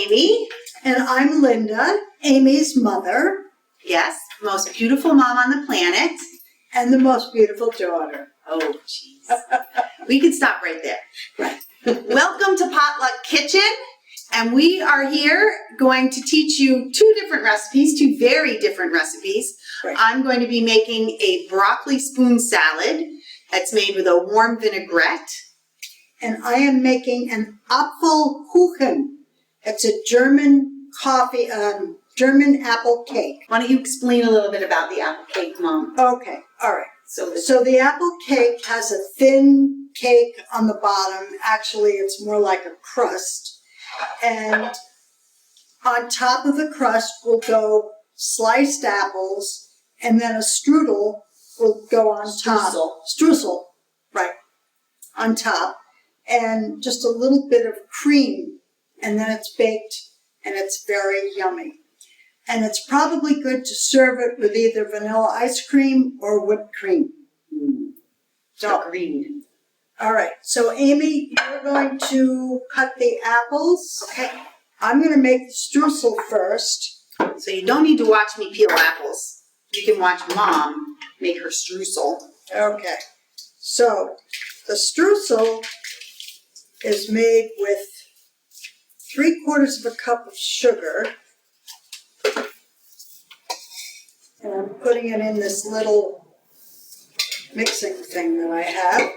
Amy. And I'm Linda, Amy's mother. Yes, most beautiful mom on the planet. And the most beautiful daughter. Oh, jeez. We could stop right there. Right. Welcome to Potluck Kitchen. And we are here going to teach you two very different recipes. Right. I'm going to be making a broccoli spoon salad that's made with a warm vinaigrette. And I am making an Apple Kuchen. It's a German German apple cake. Why don't you explain a little bit about the apple cake, Mom? Okay, all right. So So the apple cake has a thin cake on the bottom. Actually, it's more like a crust. And on top of the crust will go sliced apples, and then a strudel will go on top. Streusel, right, on top. And just a little bit of cream, and then it's baked, and it's very yummy. And it's probably good to serve it with either vanilla ice cream or whipped cream. So green. All right, so Amy, you're going to cut the apples. Okay. I'm going to make the streusel first. So you don't need to watch me peel apples. You can watch Mom make her streusel. Okay, so the streusel is made with 3/4 cup of sugar. And I'm putting it in this little mixing thing that I have.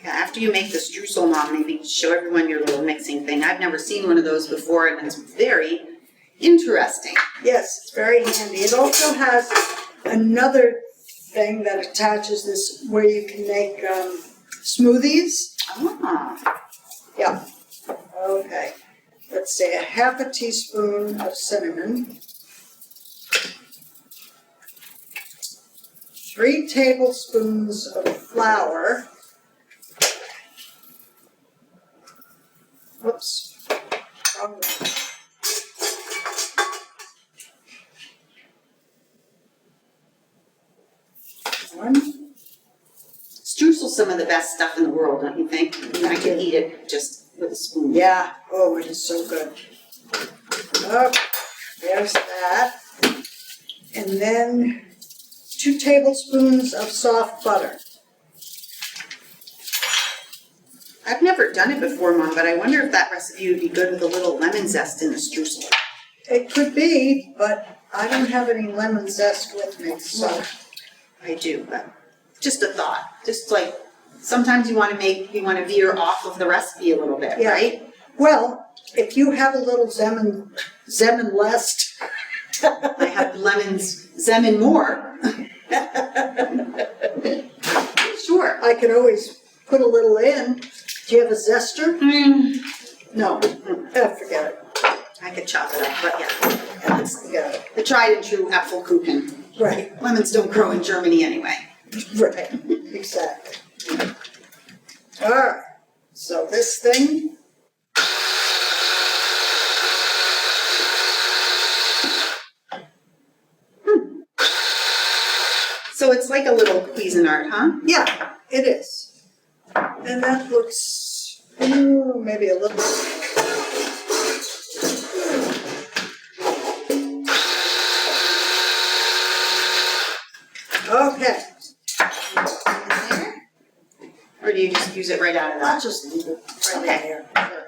Yeah, after you make the streusel, Mom, maybe show everyone your little mixing thing. I've never seen one of those before, and it's very interesting. Yes, it's very handy. It also has another thing that attaches this where you can make smoothies. Ah. Yeah. Okay. Let's say 1/2 teaspoon of cinnamon. 3 tablespoons of flour. Whoops. Wrong one. Streusel's some of the best stuff in the world, don't you think? And I can eat it just with a spoon. Yeah. Oh, it is so good. Okay. There's that. And then 2 tablespoons of soft butter. I've never done it before, Mom, but I wonder if that recipe would be good with a little lemon zest in the streusel. It could be, but I don't have any lemon zest with me, so. I do, but just a thought. Just like sometimes you want to veer off of the recipe a little bit, Yeah. right? Well, if you have a little Zemin lest. I have Zemin more. Sure. I could always put a little in. Do you have a zester? No. Forget it. I could chop it up, but yeah. It's Forget it. the tried and true Apple Kuchen. Right. Lemons don't grow in Germany anyway. Right. Exactly. All right. So this thing. So it's like a little Cuisinart, huh? Yeah, it is. And that looks maybe a little. Okay. Or do you just use it right out of I'll that? just leave it right Okay. there.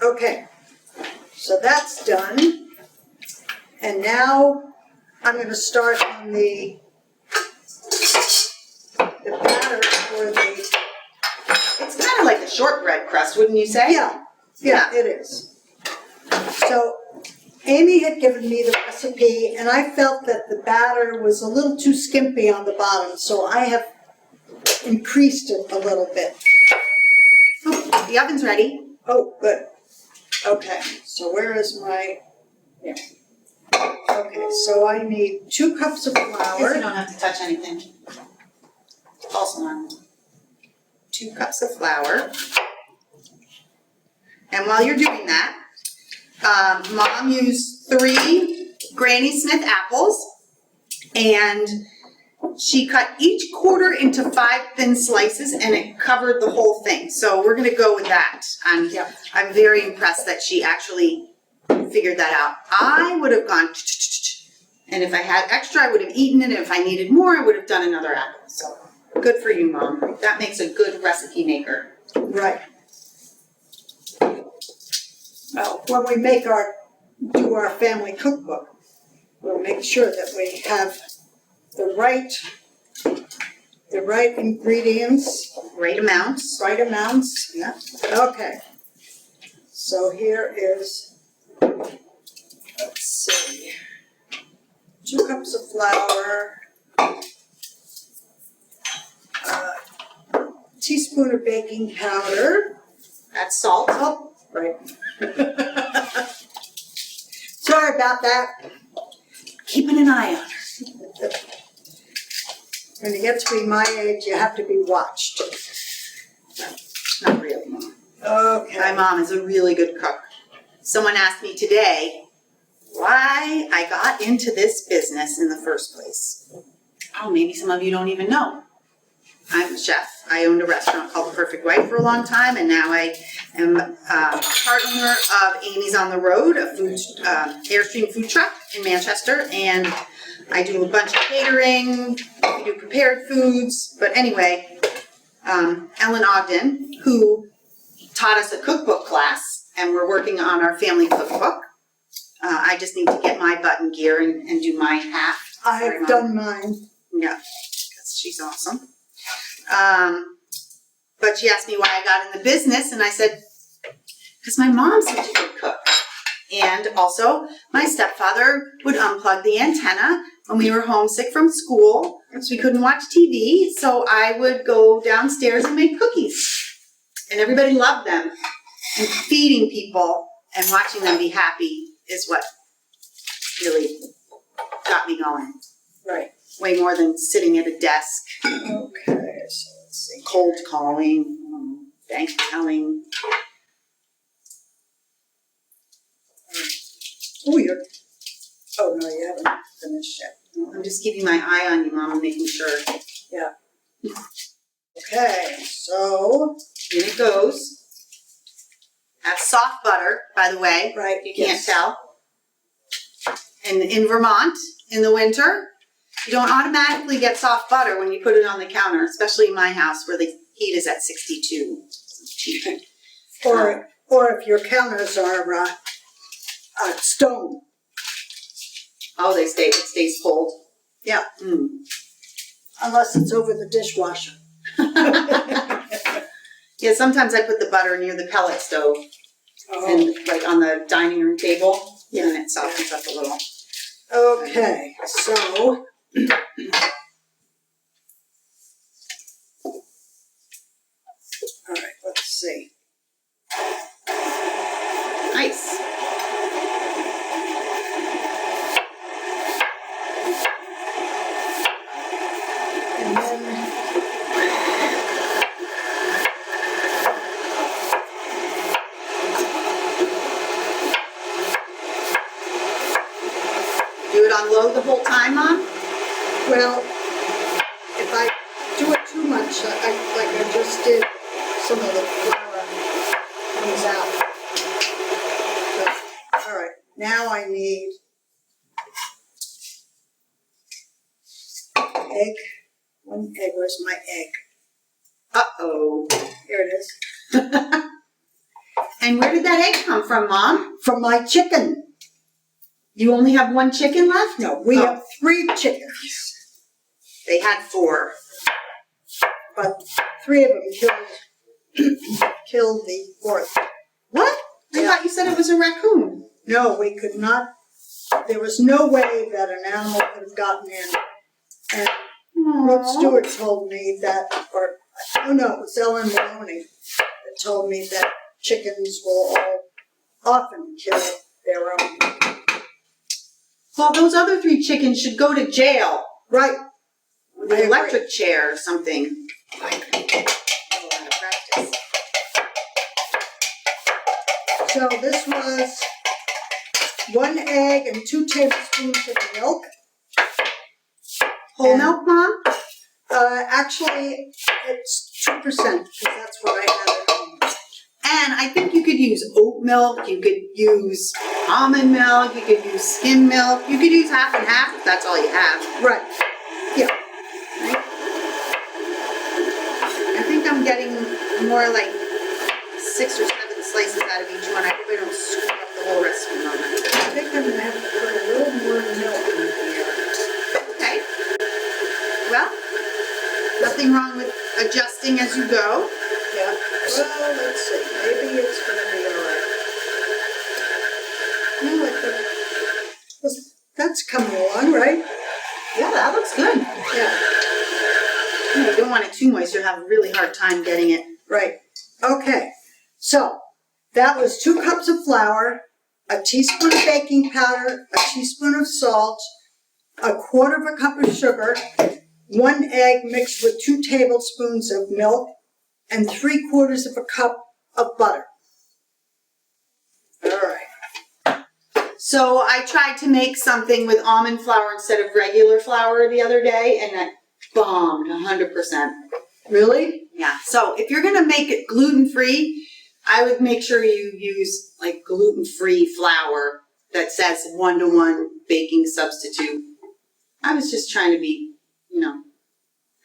Okay. So that's done. And now I'm going to start on the batter for the. It's kind of like a shortbread crust, wouldn't you say? Yeah, it is. So Amy had given me the recipe, and I felt that the batter was a little too skimpy on the bottom, so I have increased it a little bit. Oh, the oven's ready. Oh, good. Okay, so where is my, yeah. Okay, so I need 2 cups of I guess flour. you don't have to touch anything. False alarm. 2 cups of flour. And while you're doing that, Mom used 3 Granny Smith apples and she cut each quarter into 5 thin slices and it covered the whole thing. So we're gonna go with that. Yeah. I'm very impressed that she actually figured that out. I would have gone, and if I had extra, I would have eaten it. If I needed more, I would have done another apple. So good for you, Mom. That makes a good recipe maker. Right. Well, when we do our family cookbook, we'll make sure that we have the right ingredients, Right amounts. right amounts. Yeah. Okay. So here is, let's see, 2 cups of flour, teaspoon of baking powder. Add salt. Oh, right. Sorry about that. Keeping an eye on her. When you get to be my age, you have to be watched. Not really, Mom. Okay. My mom is a really good cook. Someone asked me today why I got into this business in the first place. Oh, maybe some of you don't even know. I'm a chef. I owned a restaurant called The Perfect Wife for a long time, and now I am part owner of Amy's on the Road, a food Airstream food truck in Manchester, and I do a bunch of catering. We do prepared foods, but anyway, Ellen Ogden, who taught us a cookbook class, and we're working on our family cookbook. I just need to get my butt in gear and do my half. Sorry, I've Mom. done mine. Yeah, because she's awesome. But she asked me why I got in the business, and I said, because my mom's such a good cook. And also, my stepfather would unplug the antenna when we were homesick from school, so we couldn't watch TV, so I would go downstairs and make cookies. And everybody loved them. And feeding people and watching them be happy is what really got me going. Right. Way more than sitting at a desk, Okay, so let's see. cold calling, bank telling. Oh, oh no, you haven't finished yet. I'm just keeping my eye on you, Mom, and making sure. Okay, so. In it goes. That's soft butter, by the way. Right. You can't tell. And in Vermont, in the winter, you don't automatically get soft butter when you put it on the counter, especially in my house where the heat is at 62. Or if your counters are stone. Oh, it stays cold. Yeah. Mm. Unless it's over the dishwasher. Yeah, sometimes I put the butter near the pellet stove and like on the dining room table, and it softens up a little. Okay, so. All right, let's see. Nice. And then. Do it on low the whole time, Mom? Well, if I do it too much, like I just did, some of the flour comes out. But, all right, now I need egg. 1 egg. Where's my egg? Uh-oh. Here it is. And where did that egg come from, Mom? From my chicken. You only have 1 chicken left? No, we have 3 chickens, They had 4. but 3 of them killed the 4th. What? I thought you said it was a raccoon. No, we could not, there was no way that an animal could have gotten in. And Rod Stewart told me that, it was Ellen Maloney that told me that chickens will often kill their own. Well, those other 3 chickens should go to jail. Right. With an electric chair or something. So this was 1 egg and 2 tablespoons of milk. Whole And- milk, Mom? Actually, it's 2% because that's what I had at home. And I think you could use oat milk, you could use almond milk, you could use skim milk, you could use half and half if that's all you have. Right. Yeah. I think I'm getting more like 6 or 7 slices out of each one. I hope I don't screw up the whole recipe on it. I think I'm gonna have to put a little more milk in here. Okay. Well, nothing wrong with adjusting as you go. Yeah. Well, let's see. Maybe it's gonna be all right. No, I think that's coming along, right? Yeah, that looks good. Yeah. You don't want it too moist. You'll have a really hard time getting it. Right. Okay. So that was 2 cups of flour, a teaspoon of baking powder, a teaspoon of salt, a 1/4 cup of sugar, 1 egg mixed with 2 tablespoons of milk, and 3/4 cup of butter. All right. So I tried to make something with almond flour instead of regular flour the other day, and that bombed 100%. Really? Yeah. So if you're gonna make it gluten-free, I would make sure you use like gluten-free flour that says 1-to-1 baking substitute. I was just trying to be,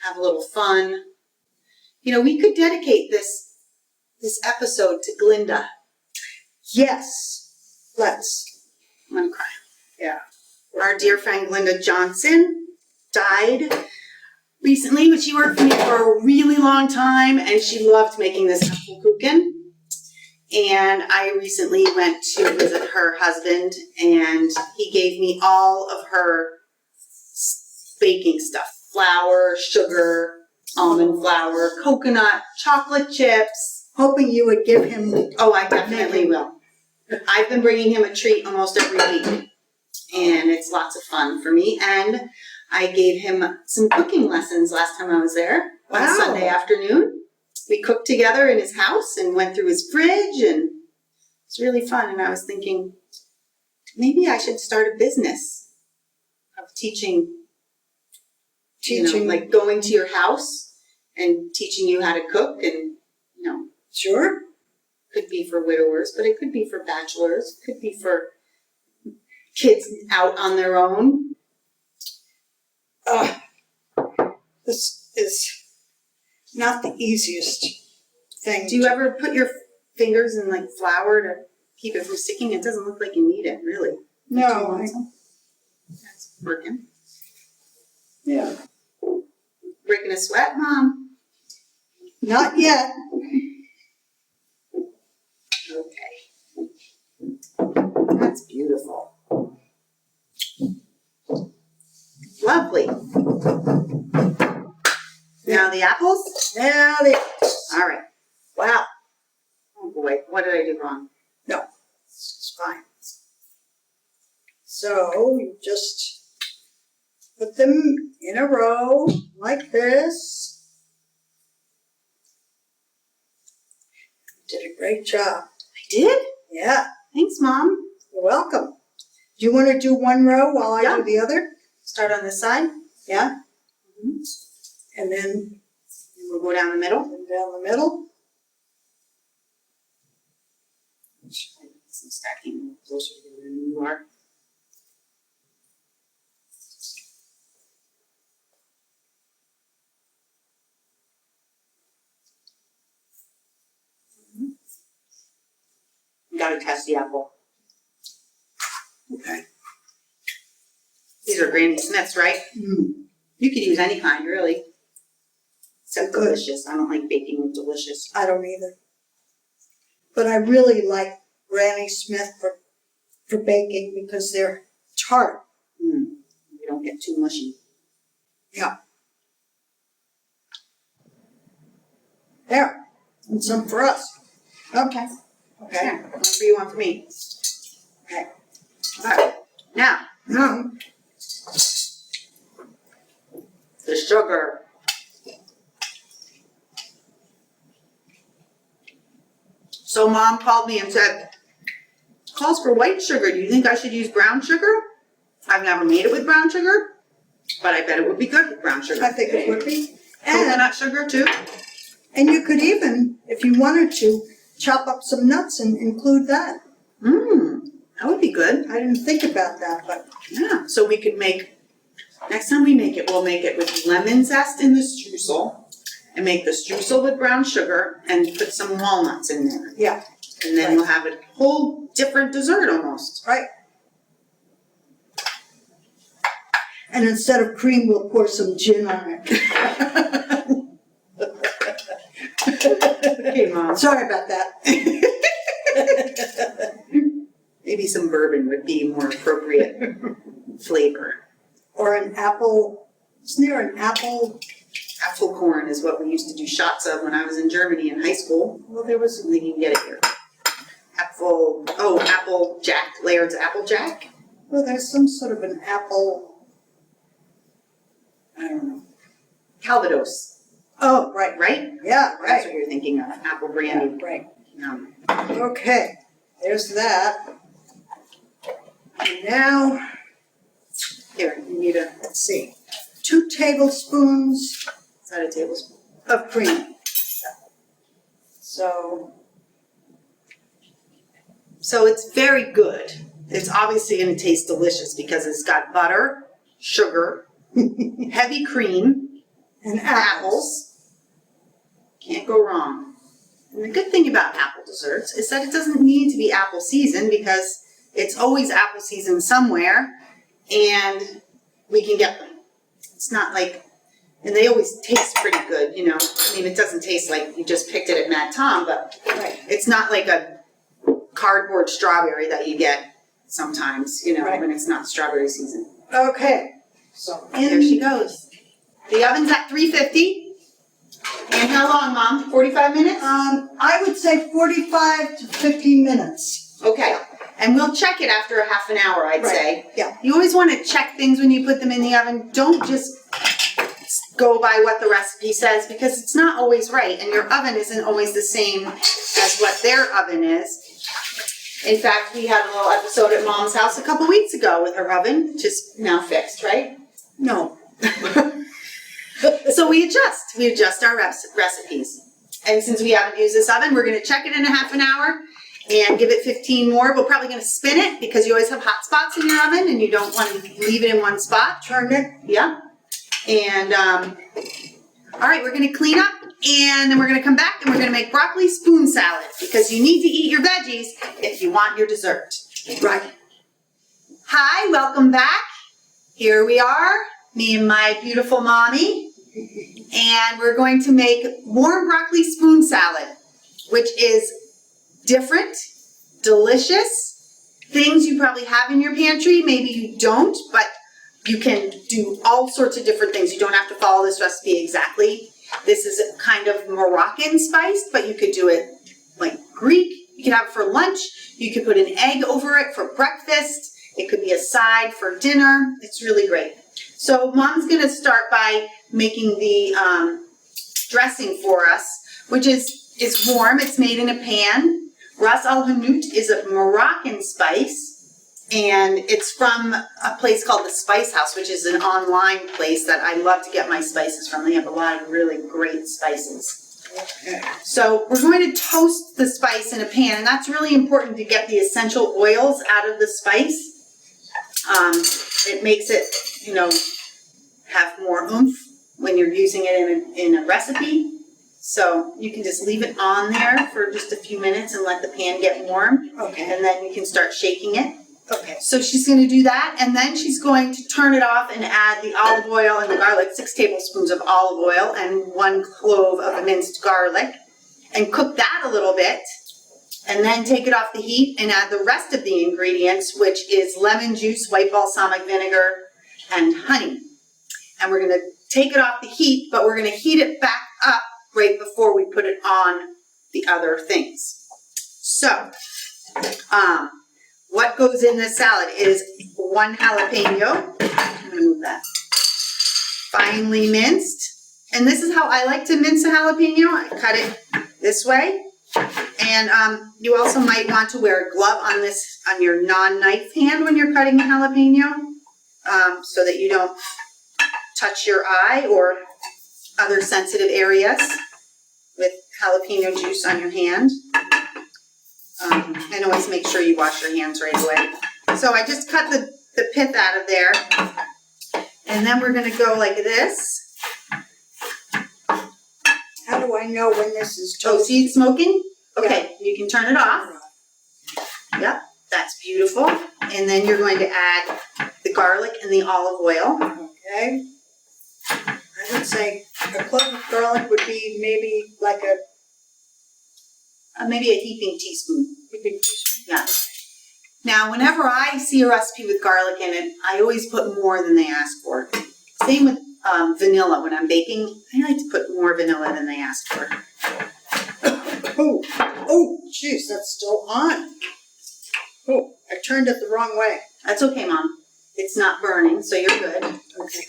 have a little fun. We could dedicate this episode to Glinda. Yes. Let's. I'm gonna cry. Yeah. Our dear friend Glinda Johnson died recently, but she worked for me for a really long time, and she loved making this Apple Kuchen. And I recently went to visit her husband, and he gave me all of her baking stuff: flour, sugar, almond flour, coconut, chocolate chips. Hoping you would give him. Oh, I definitely will. I've been bringing him a treat almost every week, and it's lots of fun for me. And I gave him some cooking lessons last time I was there on Wow. Sunday afternoon. We cooked together in his house and went through his fridge, and it's really fun. And I was thinking, maybe I should start a business of teaching, like going to your house and teaching you how to cook. And, Sure. could be for widowers, but it could be for bachelors, it could be for kids out on their own. This is not the easiest thing. Do you ever put your fingers in like flour to keep it from sticking? It doesn't look like you need it, really. No. That's working. Yeah. Breaking a sweat, Mom? Not yet. Okay. That's beautiful. Lovely. Now the apples? Now All right. Wow. Oh boy, what did I do wrong? No, it's fine. So you just put them in a row like this. You did a great job. I did? Yeah, Thanks, Mom. you're welcome. Do you want to do one row while I do the other? Start on this side. Yeah. Mm-hmm. And then And we'll go down the middle. down the middle. Stacking closer together than you are. Gotta test the apple. Okay. These are Granny Smiths, right? Mm. You could use any kind, really. Except Good. delicious. I don't like baking with delicious. I don't either. But I really like Granny Smith for baking because they're tart. You don't get too mushy. Yeah. There. And some for us. Okay. Okay. One for you, one for me. Okay. All right. Now, Now, the sugar. So Mom called me and said, calls for white sugar. Do you think I should use brown sugar? I've never made it with brown sugar. But I bet it would be good with brown sugar. I think it would be. And, Coconut sugar too? and you could even, if you wanted to, chop up some nuts and include that. That would be good. I didn't think about that, but Yeah, so we could make, next time we make it, we'll make it with lemon zest in the streusel and make the streusel with brown sugar and put some walnuts in there. yeah, And then we'll have a whole different dessert almost. right. And instead of cream, we'll pour some gin on it. Okay, Mom. Sorry about that. Maybe some bourbon would be more appropriate flavor. Or an apple, isn't there an apple? Apple corn is what we used to do shots of when I was in Germany in high school. Well, there was, Something you can get it here. Apple jack, Laird's apple jack. well, there's some sort of an apple, I don't know. Calvados, Oh, right, right? yeah, That's right. what you're thinking of, apple brandy. Right. Yum. Okay, there's that. And now, Here, you need let's see, 2 tablespoons is that a tablespoon? of cream. So, So it's very good. It's obviously gonna taste delicious because it's got butter, sugar, heavy cream, and apples. Can't go wrong. And the good thing about apple desserts is that it doesn't need to be apple season because it's always apple season somewhere and we can get them. It's not like, and they always taste pretty good, you know. I mean, it doesn't taste like you just picked it at Mad Tom, but Right. it's not like a cardboard strawberry that you get sometimes, you know, Right. when it's not strawberry season. Okay, so There she goes. The oven's at 350. And how long, Mom? 45 minutes? I would say 45 to 50 minutes. Okay. And we'll check it after a half an hour, I'd Right. say. Yeah. You always want to check things when you put them in the oven. Don't just go by what the recipe says because it's not always right and your oven isn't always the same as what their oven is. In fact, we had a little episode at Mom's house a couple weeks ago with her oven, just now fixed, right? No. So we adjust our recipes. And since we haven't used this oven, we're gonna check it in a half an hour and give it 15 more. We're probably gonna spin it because you always have hot spots in your oven and you don't want to leave it in one spot. Turn it. Yeah. And, all right, we're gonna clean up and then we're gonna come back and we're gonna make broccoli spoon salad because you need to eat your veggies if you want your dessert. Right. Hi, welcome back. Here we are, me and my beautiful mommy. And we're going to make warm broccoli spoon salad, which is different, delicious, things you probably have in your pantry, maybe you don't, but you can do all sorts of different things. You don't have to follow this recipe exactly. This is kind of Moroccan spiced, but you could do it like Greek. You could have it for lunch. You could put an egg over it for breakfast. It could be a side for dinner. It's really great. So Mom's gonna start by making the dressing for us, which is warm. It's made in a pan. Ras al Hanout is a Moroccan spice, and it's from a place called the Spice House, which is an online place that I love to get my spices from. They have a lot of really great spices. Okay. So we're going to toast the spice in a pan, and that's really important to get the essential oils out of the spice. It makes it, you know, have more oomph when you're using it in a recipe. So you can just leave it on there for just a few minutes and let the pan get warm. Okay. And then you can start shaking it. Okay. So she's going to do that, and then she's going to turn it off and add the olive oil and the garlic, 6 tablespoons of olive oil and 1 clove of minced garlic, and cook that a little bit. And then take it off the heat and add the rest of the ingredients, which is lemon juice, white balsamic vinegar, and honey. And we're going to take it off the heat, but we're going to heat it back up right before we put it on the other things. So, what goes in this salad is 1 jalapeno. I'm going to move that. Finely minced. And this is how I like to mince a jalapeno. I cut it this way. And you also might want to wear a glove on your non-knife hand when you're cutting a jalapeno, so that you don't touch your eye or other sensitive areas with jalapeno juice on your hand. And always make sure you wash your hands right away. So I just cut the pith out of there. And then we're gonna go like this. How do I know when this is Oh, toasted? see it smoking? Okay, you can turn it off. Yep, that's beautiful. And then you're going to add the garlic and the olive oil. Okay. I would say a clove of garlic would be maybe like a Maybe a heaping teaspoon. big teaspoon. Yeah. Now, whenever I see a recipe with garlic in it, I always put more than they ask for. Same with vanilla. When I'm baking, I like to put more vanilla than they ask for. Oh, jeez, that's still on. Oh, I turned it the wrong way. That's okay, Mom. It's not burning, so you're good. Okay,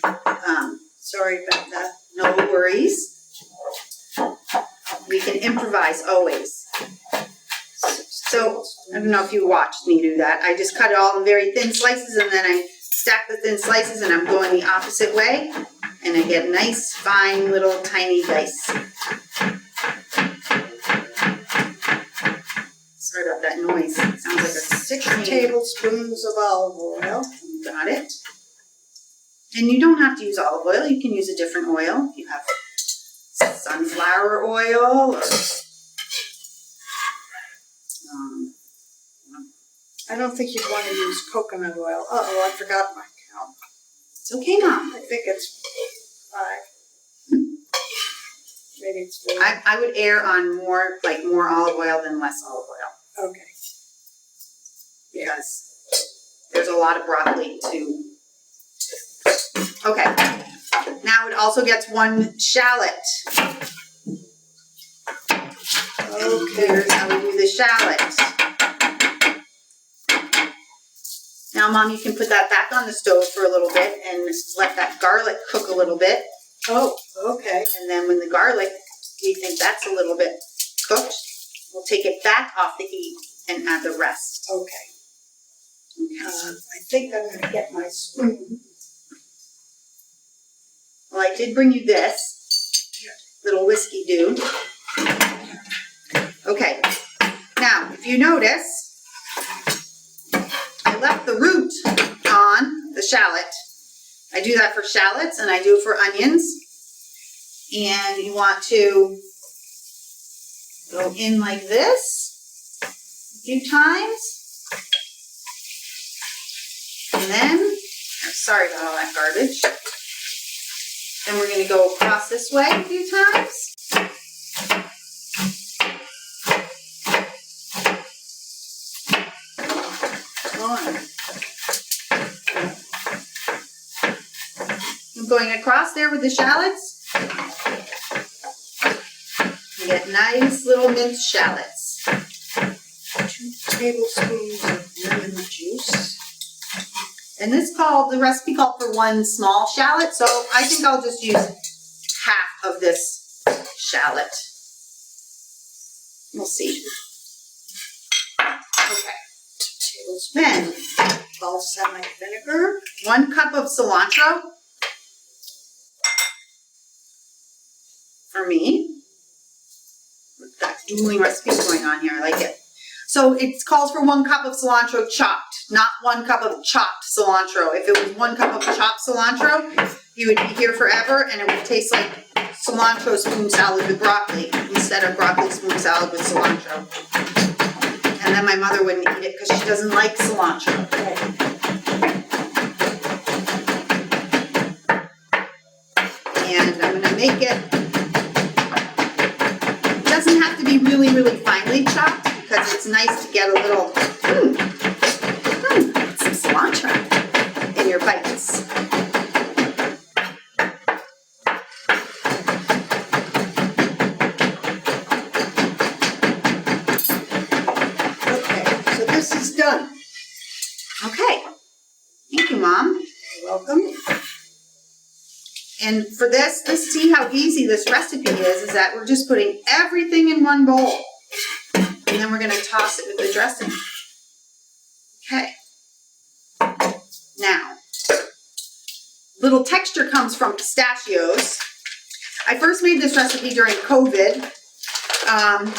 sorry about that. No worries. We can improvise always. So, I don't know if you watched me do that. I just cut it all in very thin slices and then I stack the thin slices and I'm going the opposite way. And I get nice, fine, little tiny dice. Sorry about that noise. It sounds like a 6 train. tablespoons of olive oil. Got it. And you don't have to use olive oil. You can use a different oil. You have sunflower oil or I don't think you'd want to use coconut oil. Uh-oh, I forgot my count. it's okay, Mom. I think it's 5. Maybe it's 4. I would err on more olive oil than less olive oil Okay. because there's a lot of broccoli too. Okay. Now it also gets 1 shallot. Okay. Here's how we do the shallot. Now, Mom, you can put that back on the stove for a little bit and let that garlic cook a little bit. Oh, okay. And then when the garlic, we think that's a little bit cooked, we'll take it back off the heat and add the rest. Okay. Okay. I think I'm going to get my spoon. Well, I did bring you this little whiskey do. Okay. Now, if you notice, I left the root on the shallot. I do that for shallots and I do it for onions. And you want to go in like this a few times. And then, I'm sorry about all that garbage. Then we're going to go across this way a few times. I'm going across there with the shallots. You get nice little minced shallots. 2 tablespoons of lemon juice. And the recipe called for 1 small shallot, so I think I'll just use half of this shallot. We'll see. Okay. 2 Then, tablespoons balsamic vinegar. 1 cup of cilantro for me. That dueling recipes going on here, I like it. So it calls for 1 cup of cilantro chopped, not 1 cup of chopped cilantro. If it was 1 cup of chopped cilantro, you would be here forever and it would taste like cilantro spoon salad with broccoli instead of broccoli spoon salad with cilantro. And then my mother wouldn't eat it because she doesn't like cilantro. And I'm going to make it. It doesn't have to be really, really finely chopped because it's nice to get a little, some cilantro in your bites. Okay, so this is done. Okay. Thank you, Mom. You're welcome. And for this, see how easy this recipe is that we're just putting everything in 1 bowl. And then we're going to toss it with the dressing. Okay. Now, little texture comes from pistachios. I first made this recipe during COVID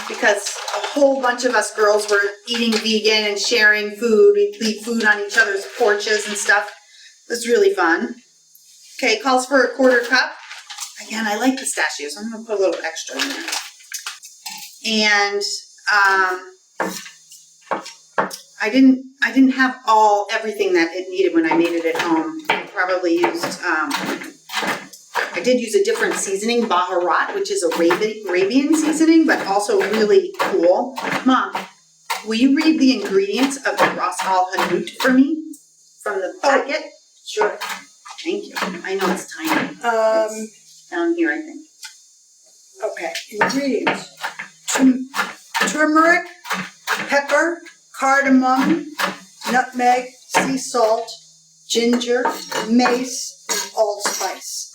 because a whole bunch of us girls were eating vegan and sharing food. We'd leave food on each other's porches and stuff. It was really fun. Okay, calls for a 1/4 cup. Again, I like pistachios, so I'm gonna put a little extra in there. And I didn't have everything that it needed when I made it at home. I probably used I did use a different seasoning, Baharat, which is Arabian seasoning, but also really cool. Mom, will you read the ingredients of the Ras Al Hanout for me from the packet? Sure. Thank you. I know it's tiny. It's down here, I think. Okay, ingredients. Turmeric, pepper, cardamom, nutmeg, sea salt, ginger, mace, and allspice.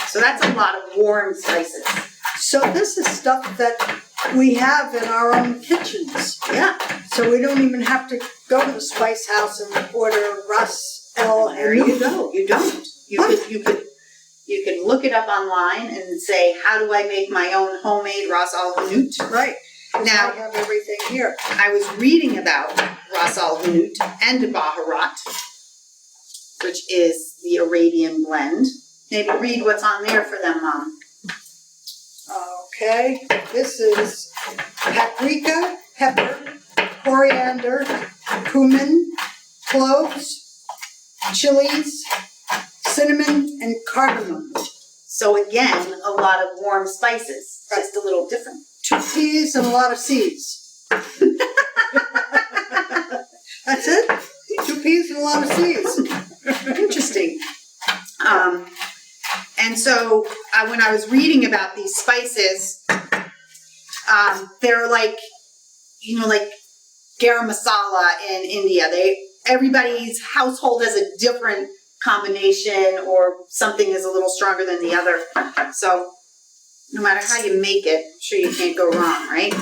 So that's a lot of warm spices. So this is stuff that we have in our own kitchens. Yeah. So we don't even have to go to the spice house and order Ras El There you Hanout. go. You don't. You could look it up online and say, how do I make my own homemade Ras Al Hanout? Right. Now, I have everything here. I was reading about Ras Al Hanout and Baharat, which is the Arabian blend. Maybe read what's on there for them, Mom. Okay, this is paprika, pepper, coriander, cumin, cloves, chilies, cinnamon, and cardamom. So again, a lot of warm spices, just a little different. 2 peas and a lot of seeds. That's it? 2 peas and a lot of seeds. Interesting. And so when I was reading about these spices, they're like, like garam masala in India. Everybody's household has a different combination, or something is a little stronger than the other. So no matter how you make it, I'm sure you can't go wrong, right?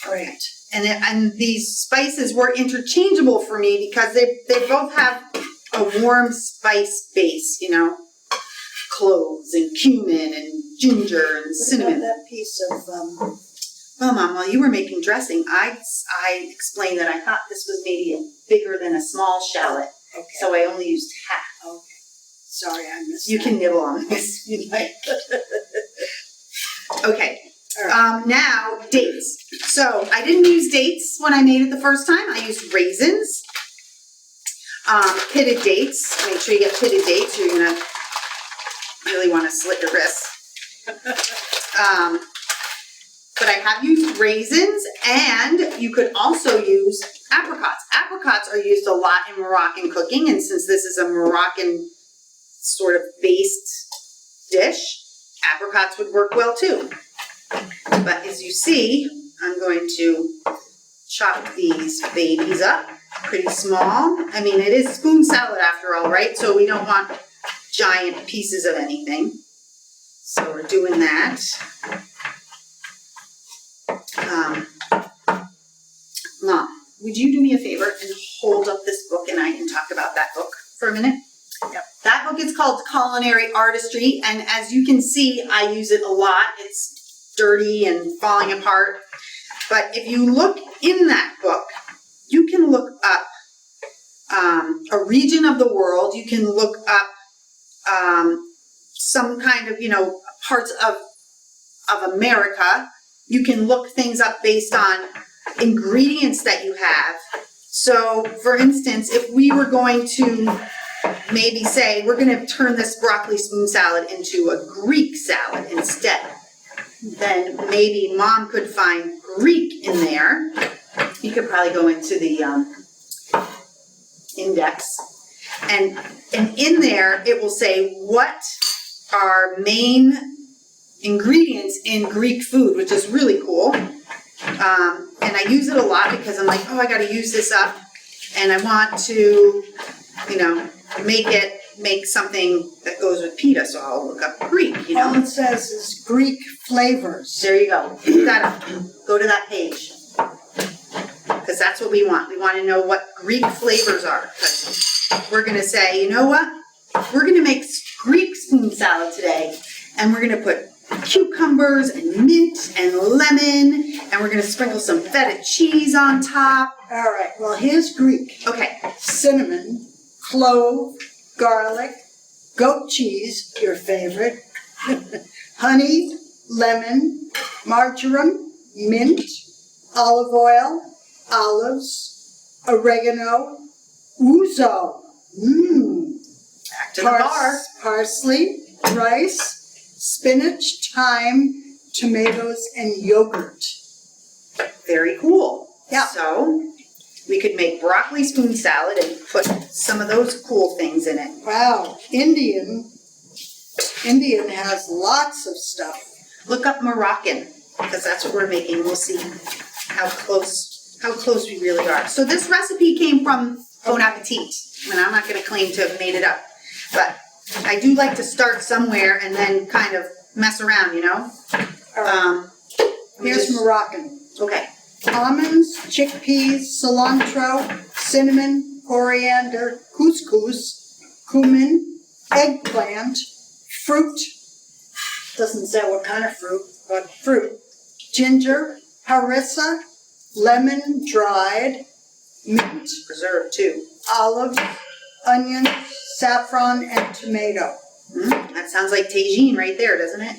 Right. And these spices were interchangeable for me because they both have a warm spice base, cloves and cumin and ginger and cinnamon. That piece of Well, Mom, while you were making dressing, I explained that I thought this was maybe bigger than a small shallot, okay. so I only used half. Okay. Sorry, I missed You that. can nibble on this if you'd like. Okay. All right. Now, dates. So I didn't use dates when I made it the first time. I used raisins, pitted dates. Make sure you get pitted dates, or you're gonna really want to slit your wrists. But I have used raisins, and you could also use apricots. Apricots are used a lot in Moroccan cooking, and since this is a Moroccan sort of based dish, apricots would work well too. But as you see, I'm going to chop these babies up pretty small. I mean, it is spoon salad after all, right? So we don't want giant pieces of anything. So we're doing that. Mom, would you do me a favor and hold up this book and I can talk about that book for a minute? Yep. That book is called Culinary Artistry, and as you can see, I use it a lot. It's dirty and falling apart. But if you look in that book, you can look up a region of the world. You can look up some kind of, parts of America. You can look things up based on ingredients that you have. So, for instance, if we were going to maybe say, we're going to turn this broccoli spoon salad into a Greek salad instead, then maybe Mom could find Greek in there. You could probably go into the index, and in there it will say what are main ingredients in Greek food, which is really cool. And I use it a lot because I'm like, I got to use this up, and I want to, make something that goes with pita. So I'll look up Greek. All it says is Greek flavors. There you go. Look that up. Go to that page, because that's what we want. We want to know what Greek flavors are. Because we're going to say, you know what? we're gonna make Greek spoon salad today. And we're gonna put cucumbers and mint and lemon, and we're gonna sprinkle some feta cheese on top. All right, well, here's Greek. Okay, Cinnamon, clove, garlic, goat cheese, your favorite, honey, lemon, marjoram, mint, olive oil, olives, oregano, ouzo, back to the bar. parsley, rice, spinach, thyme, tomatoes, and yogurt. Very cool. Yeah. So we could make broccoli spoon salad and put some of those cool things in it. Wow, Indian has lots of stuff. Look up Moroccan, because that's what we're making. We'll see how close we really are. So this recipe came from Bon Appetit, and I'm not gonna claim to have made it up, but I do like to start somewhere and then kind of mess around, you know? All right, here's Moroccan. Okay. Almonds, chickpeas, cilantro, cinnamon, coriander, couscous, cumin, eggplant, fruit, doesn't say what kind of fruit, but fruit, ginger, harissa, lemon dried, mint, Preserved too. olives, onions, saffron, and tomato. That sounds like tagine right there, doesn't it?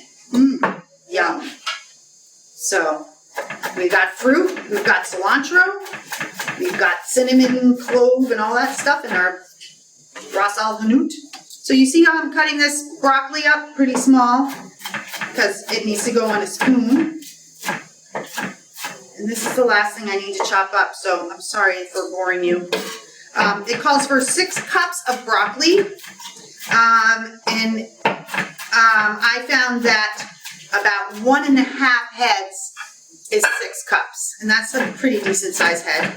Yum. So we've got fruit, we've got cilantro, we've got cinnamon, clove, and all that stuff in our ras al hanout. So you see how I'm cutting this broccoli up pretty small because it needs to go on a spoon. And this is the last thing I need to chop up, so I'm sorry for boring you. It calls for 6 cups of broccoli, and I found that about 1.5 heads is 6 cups, and that's a pretty decent size head.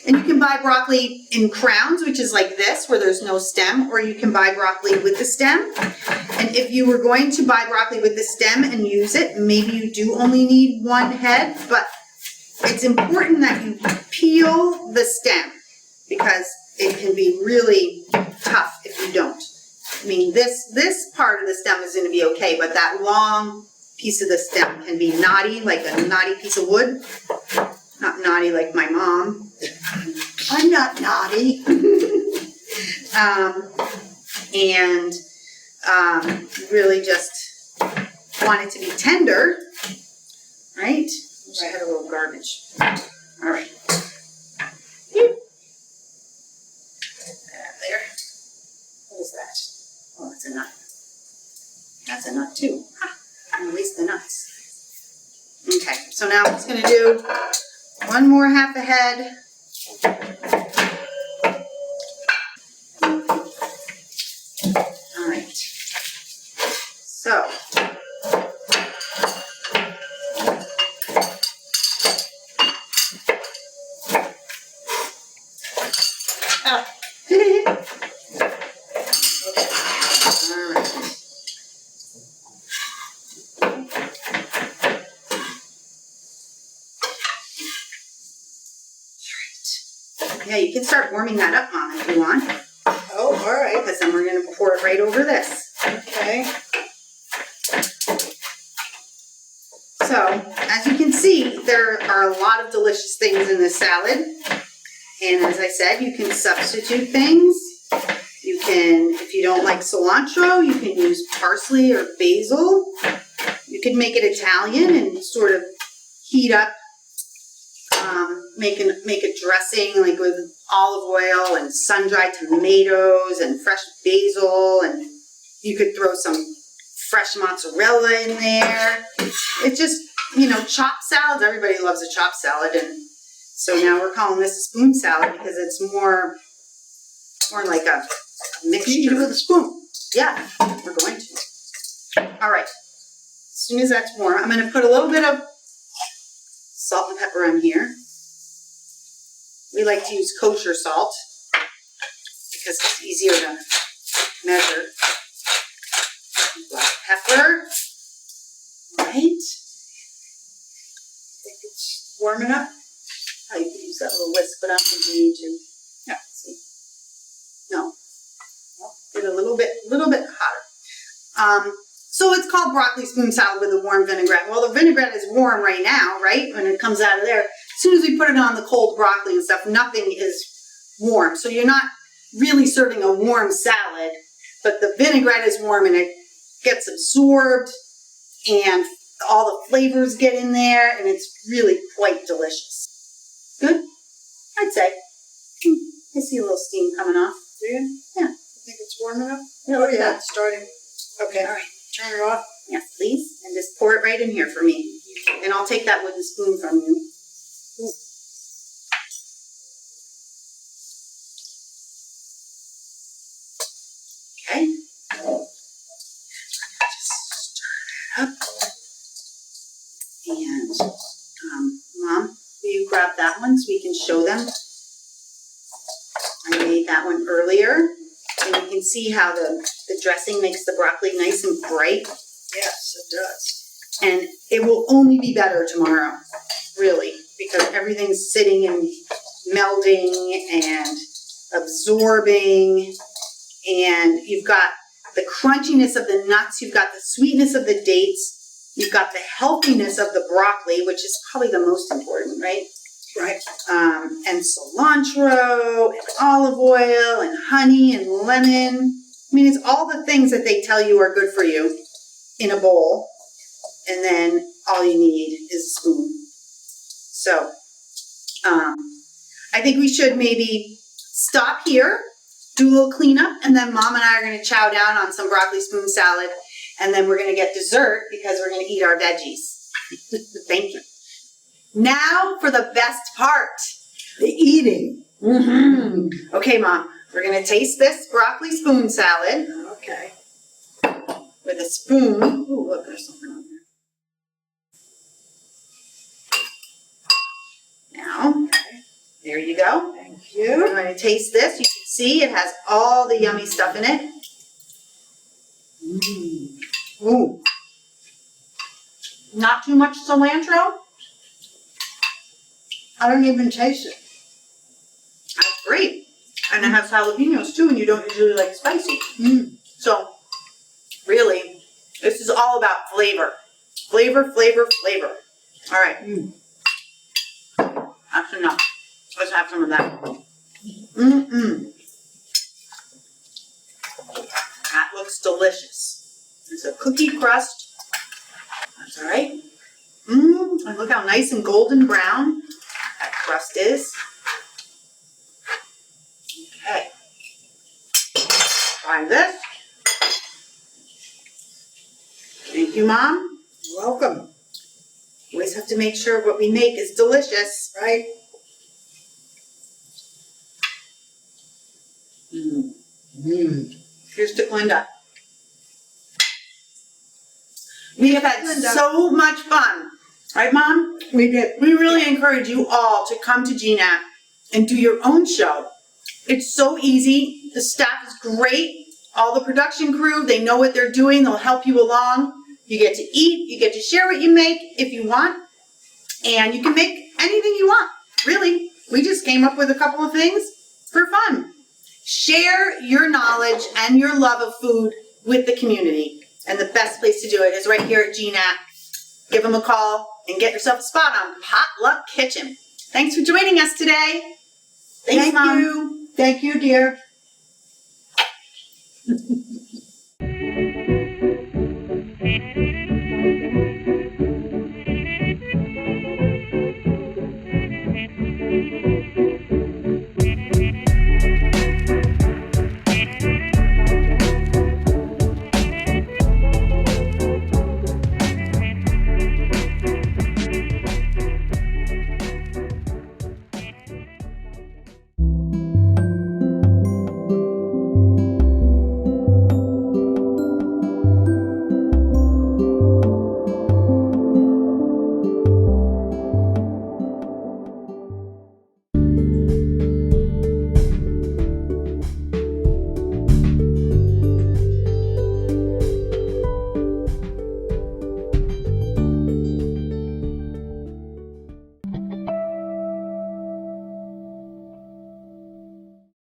And you can buy broccoli in crowns, which is like this, where there's no stem, or you can buy broccoli with the stem. And if you were going to buy broccoli with the stem and use it, maybe you do only need 1 head, but it's important that you peel the stem because it can be really tough if you don't. I mean, this part of the stem is gonna be okay, but that long piece of the stem can be knotty, like a knotty piece of wood. Not naughty like my mom. I'm not naughty. And really just want it to be tender, right? Wish I had a little garbage. All right. There. What is that? Oh, that's a nut. That's a nut too. Ha! At least the nuts. Okay, so now I'm just gonna do 1 more half a head. All right. So. Oh. All right. Yeah, you can start warming that up, Mom, if you want. Oh, all right. Because then we're going to pour it right over this. Okay. So, as you can see, there are a lot of delicious things in this salad. And as I said, you can substitute things. You can, if you don't like cilantro, you can use parsley or basil. You can make it Italian and sort of heat up, make a dressing like with olive oil and sun-dried tomatoes and fresh basil, and you could throw some fresh mozzarella in there. It's just, you know, chopped salads. Everybody loves a chopped salad, and so now we're calling this a spoon salad because it's more like a mixture. You eat it with a spoon. Yeah, we're going to. All right. As soon as that's warm, I'm going to put a little bit of salt and pepper on here. We like to use kosher salt because it's easier to measure. Black pepper. All right. Think it's warm enough? Oh, you could use that little whisk, but I don't think you need to. Yeah, see. No. Nope. Get a little bit hotter. So it's called broccoli spoon salad with a warm vinaigrette. Well, the vinaigrette is warm right now, right? When it comes out of there. As soon as we put it on the cold broccoli and stuff, nothing is warm. So you're not really serving a warm salad, but the vinaigrette is warm and it gets absorbed and all the flavors get in there and it's really quite delicious. Good? I'd say. I see a little steam coming off. Do you? Yeah. Think it's warm enough? Yeah, Oh yeah, it's starting. Okay, all right, turn it off. Yes, please. And just pour it right in here for me. And I'll take that wooden spoon from you. Okay. Just stir it up. And, Mom, will you grab that one so we can show them? I made that one earlier. And you can see how the dressing makes the broccoli nice and bright. Yes, it does. And it will only be better tomorrow, really, because everything's sitting and melding and absorbing. And you've got the crunchiness of the nuts, you've got the sweetness of the dates, you've got the healthiness of the broccoli, which is probably the most important, right? Right. And cilantro and olive oil and honey and lemon. I mean, it's all the things that they tell you are good for you in a bowl. And then all you need is a spoon. So, I think we should maybe stop here, do a little cleanup, and then Mom and I are going to chow down on some broccoli spoon salad. And then we're going to get dessert because we're going to eat our veggies. Thank you. Now for the best part. The eating. Mm-hmm. Okay, Mom, we're going to taste this broccoli spoon salad Okay. with a spoon. Ooh, look, there's something on there. Now, there you go. Thank We're you. going to taste this. You can see it has all the yummy stuff in it. Ooh. Not too much cilantro. I don't even taste it. That's great. And it has jalapenos too, and you don't usually like spicy. So, really, this is all about flavor. Flavor, flavor, flavor. All right. That's enough. Let's have some of that. That looks delicious. It's a cookie crust. That's all right. And look how nice and golden brown that crust is. Okay. Try this. Thank you, Mom. You're welcome. Always have to make sure what we make is delicious. Right? Here's to Glinda. We have had so much fun. Right, Mom? We did. We really encourage you all to come to GNAT and do your own show. It's so easy. The staff is great. All the production crew, they know what they're doing. They'll help you along. You get to eat. You get to share what you make if you want. And you can make anything you want. Really. We just came up with a couple of things for fun. Share your knowledge and your love of food with the community. And the best place to do it is right here at GNAT. Give them a call and get yourself a spot on Potluck Kitchen. Thanks for joining us today. Thanks, Thank Mom. you. Thank you, dear.